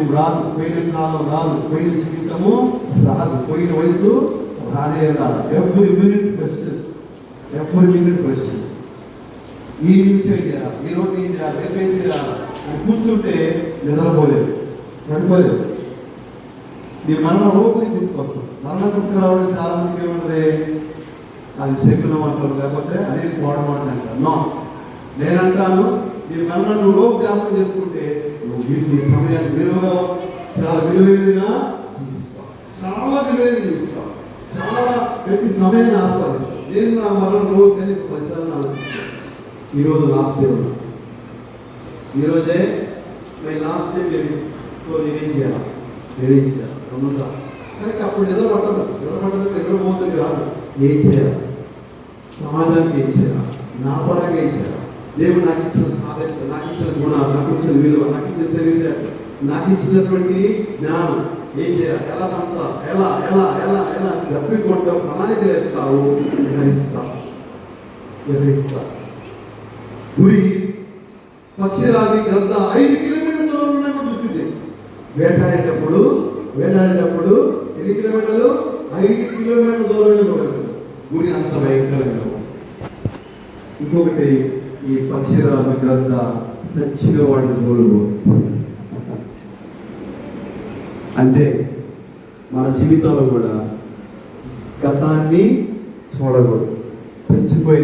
సమయం రాదు, పోయిన కాలం రాదు, పోయిన జీవితము రాదు, పోయిన వయసు రానే రాదు. Every minute precious, every minute precious. ఈ నిమిషం చేయాలి, ఈ రోజు ఏం చేయాలి, రేపు ఏం చేయాలి అని కూర్చుంటే నిద్రపోలేదు, నడిపోలేదు. నీ మరణ రోజు గుర్తుకొస్తుంది. మరణ గుర్తుకు రావడం చాలా మందికి ఏముంటుంది, అది శకునం అంటారు, లేకపోతే అది పోవడం అంటారు. నో, నేనంటాను నీ మరణ నువ్వు రోజు జ్ఞాపకం చేసుకుంటే నువ్వు నీ సమయాన్ని విలువగా, చాలా విలువైనదిగా జీవిస్తావు, చాలా విలువైనది జీవిస్తావు, చాలా ప్రతి సమయాన్ని ఆస్వాదిస్తావు. నేను నా మరణ రోజు కానీ 10 సార్లు ఆలోచిస్తాను. ఈరోజు లాస్ట్ డే ఉన్నా, ఈరోజే నేను లాస్ట్ డే లేదు. సో నేనేం చేయాలి అమ్ముతా. కానీ అప్పుడు నిద్రపోతుంది కాదు. ఏం చేయాలి, సమాజానికి ఏం చేయాలి, నా పరంగా ఏం చేయాలి, దేవుడు నాకు ఇచ్చిన తాగత, నాకు ఇచ్చిన గుణాలు, నాకు ఇచ్చిన విలువ, నాకు ఇచ్చిన తెలివితేటలు, నాకు ఇచ్చినటువంటి జ్ఞానం ఏం చేయాలి, ఎలా పంచాలి, ఎలా ఎలా ఎలా ఎలా తప్పికొంటూ ప్రణాళికలు వేస్తావు, వివరిస్తావు. గుడి పక్షిరాజు గ్రంథ 5 కిలోమీటర్ల దూరం ఉన్నప్పుడు చూసింది. వేటాడేటప్పుడు ఎన్ని కిలోమీటర్లు, 5 కిలోమీటర్ల దూరమైన గుడి అంత భయంకరంగా. ఇంకొకటి, ఈ పక్షిరాజు గ్రంథ సచ్చిగా వాడిని చూడవు. అంటే మన జీవితంలో కూడా గతాన్ని చూడకూడదు, చచ్చిపోయి